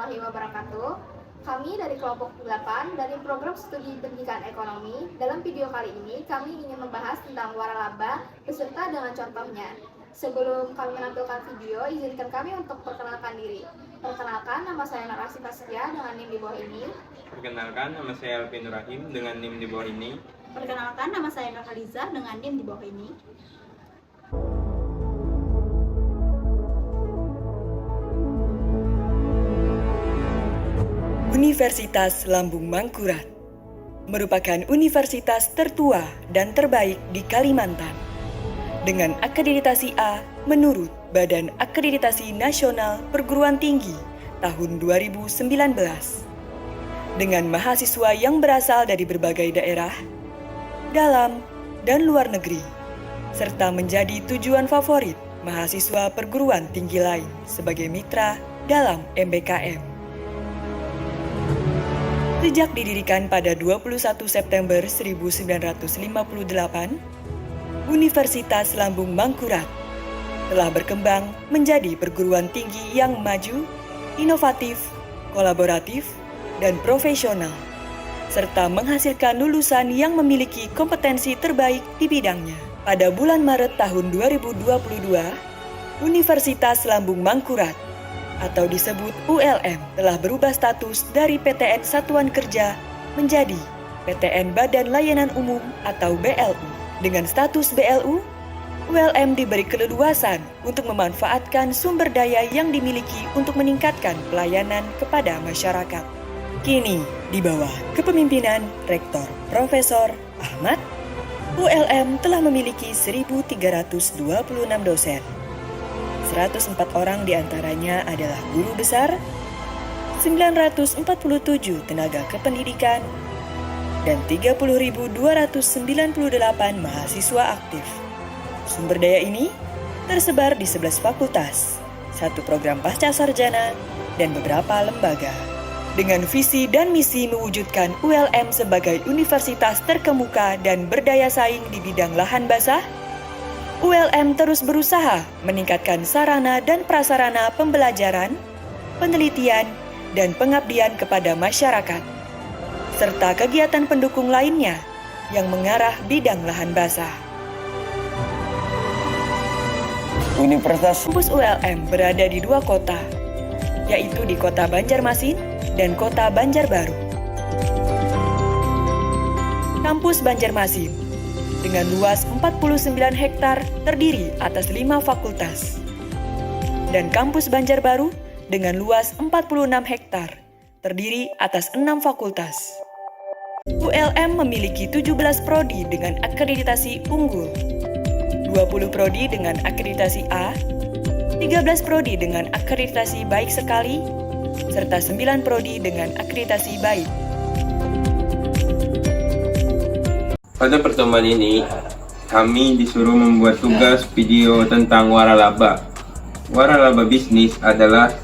warahmatullahi wabarakatuh. Kami dari kelompok 8 dari program studi pendidikan ekonomi. Dalam video kali ini kami ingin membahas tentang waralaba beserta dengan contohnya. Sebelum kami menampilkan video, izinkan kami untuk perkenalkan diri. Perkenalkan, nama saya Narasi Faskia dengan NIM di bawah ini. Perkenalkan, nama saya Alvin Rahim dengan NIM di bawah ini. Perkenalkan, nama saya Nurhaliza dengan NIM di bawah ini. Universitas Lambung Mangkurat merupakan universitas tertua dan terbaik di Kalimantan dengan akreditasi A menurut Badan Akreditasi Nasional Perguruan Tinggi tahun 2019 dengan mahasiswa yang berasal dari berbagai daerah, dalam dan luar negeri, serta menjadi tujuan favorit mahasiswa perguruan tinggi lain sebagai mitra dalam MBKM. Sejak didirikan pada 21 September 1958, Universitas Lambung Mangkurat telah berkembang menjadi perguruan tinggi yang maju, inovatif, kolaboratif, dan profesional, serta menghasilkan lulusan yang memiliki kompetensi terbaik di bidangnya. Pada bulan Maret tahun 2022, Universitas Lambung Mangkurat atau disebut ULM telah berubah status dari PTN Satuan Kerja menjadi PTN Badan Layanan Umum atau BLU. Dengan status BLU, ULM diberi keleluasan untuk memanfaatkan sumber daya yang dimiliki untuk meningkatkan pelayanan kepada masyarakat. Kini, di bawah kepemimpinan Rektor Profesor Ahmad, ULM telah memiliki 1.326 dosen. 104 orang diantaranya adalah guru besar, 947 tenaga kependidikan, dan 30.298 mahasiswa aktif. Sumber daya ini tersebar di 11 fakultas, 1 program pasca sarjana, dan beberapa lembaga. Dengan visi dan misi mewujudkan ULM sebagai universitas terkemuka dan berdaya saing di bidang lahan basah, ULM terus berusaha meningkatkan sarana dan prasarana pembelajaran, penelitian, dan pengabdian kepada masyarakat, serta kegiatan pendukung lainnya yang mengarah bidang lahan basah. Kampus ULM berada di 2 kota, yaitu di Kota Banjarmasin dan Kota Banjarbaru. Kampus Banjarmasin dengan luas 49 hektar terdiri atas 5 fakultas. Dan kampus Banjarbaru dengan luas 46 hektar terdiri atas 6 fakultas. ULM memiliki 17 prodi dengan akreditasi unggul, 20 prodi dengan akreditasi A, 13 prodi dengan akreditasi baik sekali, serta 9 prodi dengan akreditasi baik. Pada pertemuan ini, kami disuruh membuat tugas video tentang waralaba. Waralaba bisnis adalah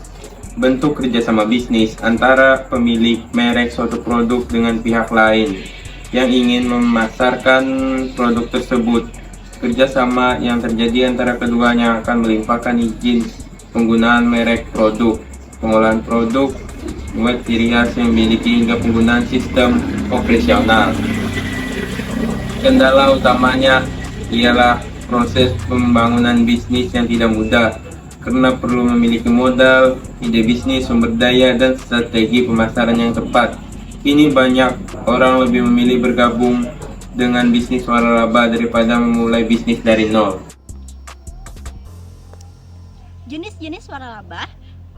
bentuk kerjasama bisnis antara pemilik merek suatu produk dengan pihak lain yang ingin memasarkan produk tersebut. Kerjasama yang terjadi antara keduanya akan melimpahkan izin penggunaan merek produk, pengolahan produk, buat ciri khas yang memiliki hingga penggunaan sistem operasional. Kendala utamanya ialah proses pembangunan bisnis yang tidak mudah karena perlu memiliki modal, ide bisnis, sumber daya, dan strategi pemasaran yang tepat. Kini banyak orang lebih memilih bergabung dengan bisnis waralaba daripada memulai bisnis dari nol. Jenis-jenis waralaba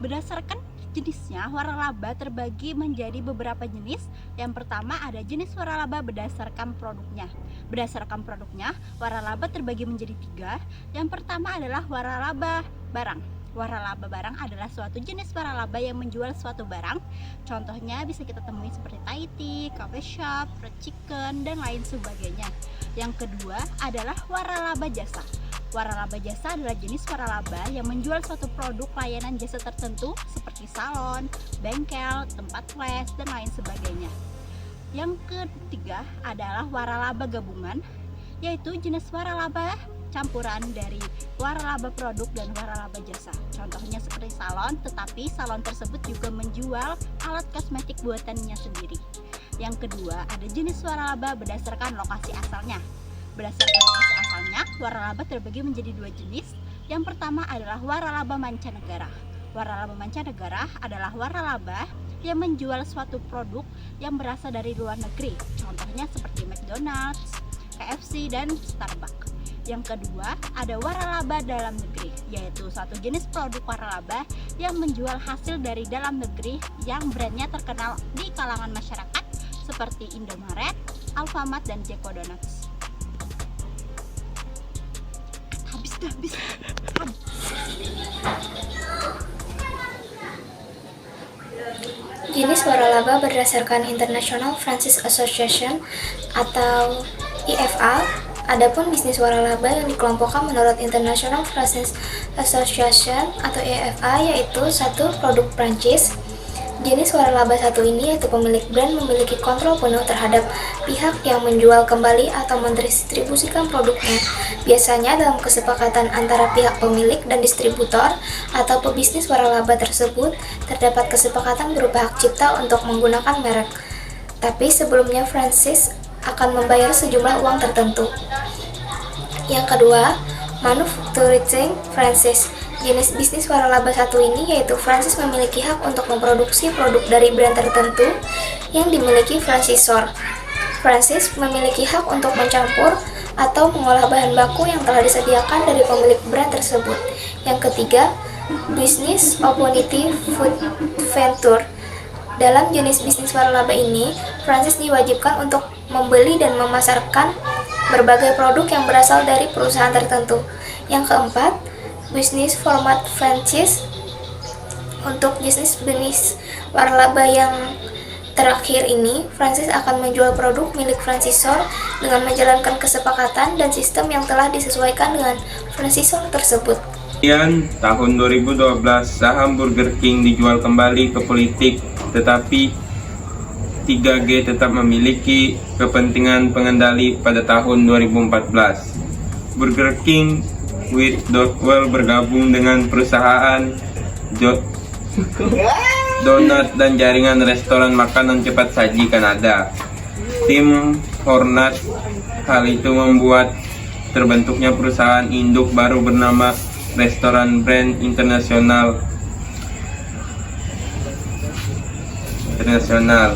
berdasarkan jenisnya, waralaba terbagi menjadi beberapa jenis. Yang pertama ada jenis waralaba berdasarkan produknya. Berdasarkan produknya, waralaba terbagi menjadi 3. Yang pertama adalah waralaba barang. Waralaba barang adalah suatu jenis waralaba yang menjual suatu barang. Contohnya bisa kita temui seperti Thai tea, coffee shop, fried chicken, dan lain sebagainya. Yang kedua adalah waralaba jasa. Waralaba jasa adalah jenis waralaba yang menjual suatu produk layanan jasa tertentu seperti salon, bengkel, tempat les, dan lain sebagainya. Yang ketiga adalah waralaba gabungan, yaitu jenis waralaba campuran dari waralaba produk dan waralaba jasa. Contohnya seperti salon, tetapi salon tersebut juga menjual alat kosmetik buatannya sendiri. Yang kedua, ada jenis waralaba berdasarkan lokasi asalnya. Berdasarkan lokasi asalnya, waralaba terbagi menjadi dua jenis. Yang pertama adalah waralaba mancanegara. Waralaba mancanegara adalah waralaba yang menjual suatu produk yang berasal dari luar negeri. Contohnya seperti McDonald's, KFC, dan Starbucks. Yang kedua, ada waralaba dalam negeri, yaitu suatu jenis produk waralaba yang menjual hasil dari dalam negeri yang brandnya terkenal di kalangan masyarakat seperti Indomaret, Alfamart, dan Jeko Donuts. Habis. Jenis waralaba berdasarkan International Franchise Association atau IFA. Adapun bisnis waralaba yang dikelompokkan menurut International Franchise Association atau IFA yaitu satu produk Prancis. Jenis waralaba satu ini yaitu pemilik brand memiliki kontrol penuh terhadap pihak yang menjual kembali atau mendistribusikan produknya. Biasanya dalam kesepakatan antara pihak pemilik dan distributor atau pebisnis waralaba tersebut terdapat kesepakatan berupa hak cipta untuk menggunakan merek. Tapi sebelumnya franchise akan membayar sejumlah uang tertentu. Yang kedua, manufacturing franchise. Jenis bisnis waralaba satu ini yaitu franchise memiliki hak untuk memproduksi produk dari brand tertentu yang dimiliki franchisor. Franchise memiliki hak untuk mencampur atau mengolah bahan baku yang telah disediakan dari pemilik brand tersebut. Yang ketiga, bisnis opportunity food venture. Dalam jenis bisnis waralaba ini, franchise diwajibkan untuk membeli dan memasarkan berbagai produk yang berasal dari perusahaan tertentu. Yang keempat, bisnis format franchise. Untuk bisnis waralaba yang terakhir ini, franchise akan menjual produk milik franchisor dengan menjalankan kesepakatan dan sistem yang telah disesuaikan dengan franchisor tersebut. Kemudian tahun 2012 saham Burger King dijual kembali ke politik, tetapi 3G tetap memiliki kepentingan pengendali pada tahun 2014. Burger King with Dotwell bergabung dengan perusahaan donat dan jaringan restoran makanan cepat saji Kanada, Tim Hortons. Hal itu membuat terbentuknya perusahaan induk baru bernama Restoran Brand Internasional.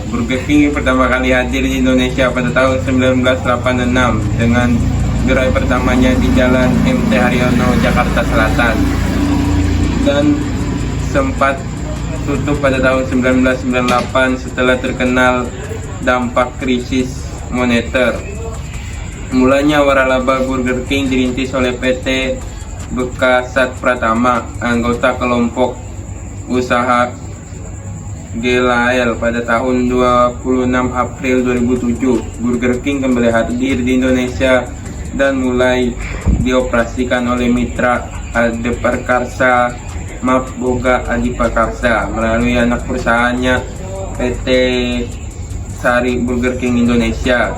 Burger King pertama kali hadir di Indonesia pada tahun 1986 dengan gerai pertamanya di Jalan MT Haryono, Jakarta Selatan, dan sempat tutup pada tahun 1998 setelah terkenal dampak krisis moneter. Mulanya waralaba Burger King dirintis oleh PT Bekasat Pratama, anggota kelompok usaha Gelael pada tahun 26 April 2007. Burger King kembali hadir di Indonesia dan mulai dioperasikan oleh mitra Adipakarsa Boga Adipakarsa melalui anak perusahaannya PT Sari Burger King Indonesia.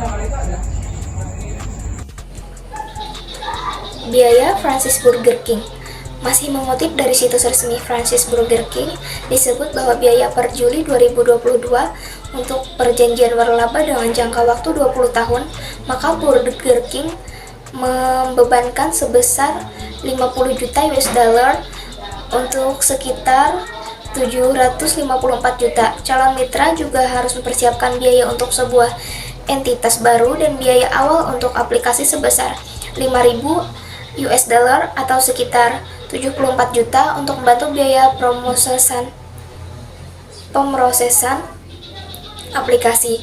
Biaya franchise Burger King. Masih mengutip dari situs resmi franchise Burger King, disebut bahwa biaya per Juli 2022 untuk perjanjian waralaba dengan jangka waktu 20 tahun, maka Burger King membebankan sebesar 50 juta US dollar untuk sekitar 754 juta. Calon mitra juga harus mempersiapkan biaya untuk sebuah entitas baru dan biaya awal untuk aplikasi sebesar 5.000 US dollar atau sekitar 74 juta untuk membantu biaya pemrosesan aplikasi.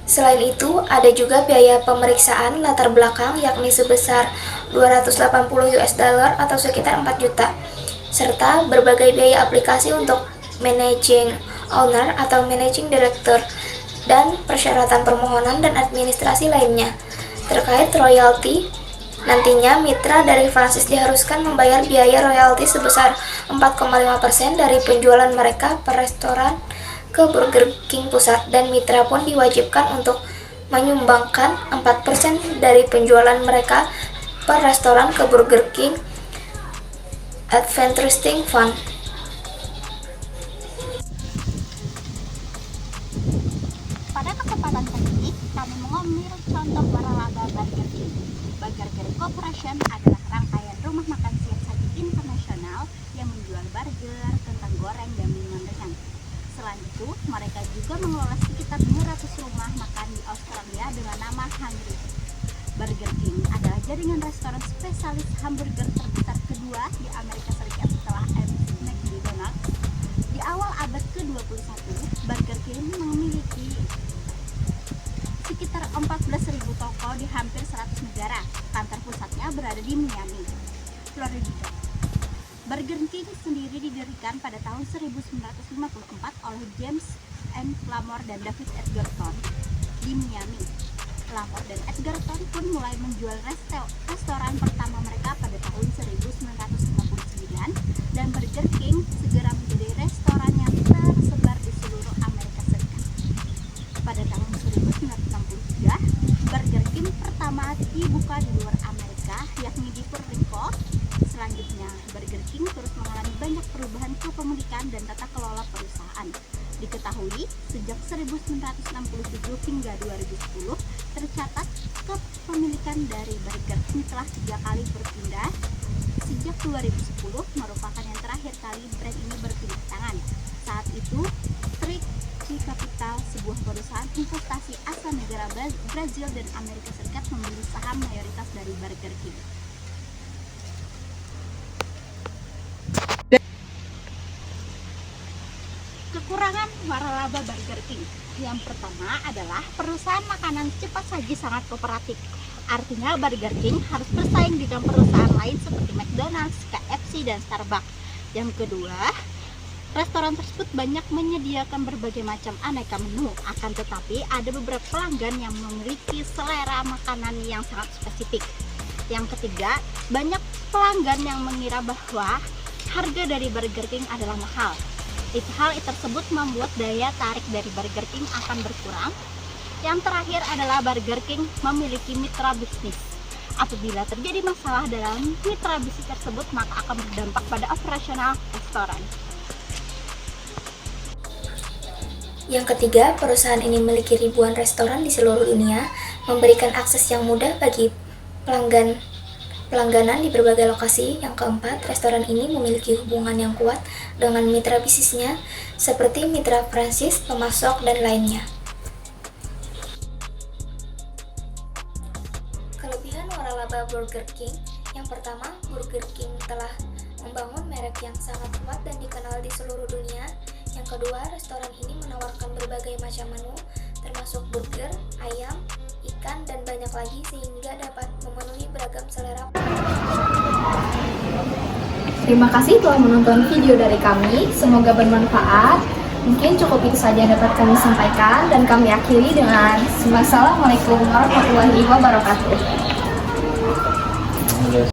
Selain itu, ada juga biaya pemeriksaan latar belakang yakni sebesar 280 US dollar atau sekitar 4 juta, serta berbagai biaya aplikasi untuk managing owner atau managing director dan persyaratan permohonan dan administrasi lainnya. Terkait royalti, nantinya mitra dari franchise diharuskan membayar biaya royalti sebesar 4,5% dari penjualan mereka per restoran ke Burger King pusat, dan mitra pun diwajibkan untuk menyumbangkan 4% dari penjualan mereka per restoran ke Burger King Adventuring Fund. Pada kesempatan kali ini, kami mengambil contoh waralaba Burger King. Burger King Corporation adalah rangkaian rumah makan siap saji internasional yang menjual burger, kentang goreng, dan minuman ringan. Selain itu, mereka juga mengelola sekitar 200 rumah makan di Australia dengan nama Hungry. Burger King adalah jaringan restoran spesialis hamburger terbesar kedua di Amerika Serikat setelah McDonald's. Di awal abad ke-21, Burger King memiliki sekitar 14.000 toko di hampir 100 negara. Kantor pusatnya berada di Miami, Florida. Burger King sendiri didirikan pada tahun 1954 oleh James M. Lamore dan David Edgerton di Miami. Lamore dan Edgerton pun mulai menjual restoran pertama mereka pada tahun 1959, dan Burger King segera menjadi restoran yang tersebar di seluruh Amerika Serikat. Pada tahun 1963, Burger King pertama dibuka di luar Amerika, yakni di Puerto Rico. Selanjutnya, Burger King terus mengalami banyak perubahan kepemilikan dan tata kelola perusahaan. Diketahui, sejak 1967 hingga 2010, tercatat kepemilikan dari Burger King telah 3 kali berpindah. Sejak 2010 merupakan yang terakhir kali brand ini berpindah tangan. Saat itu, Trixie Capital, sebuah perusahaan investasi asal negara Brazil dan Amerika Serikat, membeli saham mayoritas dari Burger King. Kekurangan waralaba Burger King. Yang pertama adalah perusahaan makanan cepat saji sangat kooperatif. Artinya Burger King harus bersaing dengan perusahaan lain seperti McDonald's, KFC, dan Starbucks. Yang kedua, restoran tersebut banyak menyediakan berbagai macam aneka menu, akan tetapi ada beberapa pelanggan yang memiliki selera makanan yang sangat spesifik. Yang ketiga, banyak pelanggan yang mengira bahwa harga dari Burger King adalah mahal. Hal tersebut membuat daya tarik dari Burger King akan berkurang. Yang terakhir adalah Burger King memiliki mitra bisnis. Apabila terjadi masalah dalam mitra bisnis tersebut, maka akan berdampak pada operasional restoran. Yang ketiga, perusahaan ini memiliki ribuan restoran di seluruh dunia, memberikan akses yang mudah bagi pelangganan di berbagai lokasi. Yang keempat, restoran ini memiliki hubungan yang kuat dengan mitra bisnisnya, seperti mitra franchise, pemasok, dan lainnya. Kelebihan waralaba Burger King. Yang pertama, Burger King telah membangun merek yang sangat kuat dan dikenal di seluruh dunia. Yang kedua, restoran ini menawarkan berbagai macam menu, termasuk burger, ayam, ikan, dan banyak lagi, sehingga dapat memenuhi beragam selera. Terima kasih telah menonton video dari kami, semoga bermanfaat. Mungkin cukup itu saja yang dapat kami sampaikan, dan kami akhiri dengan Wassalamualaikum warahmatullahi wabarakatuh.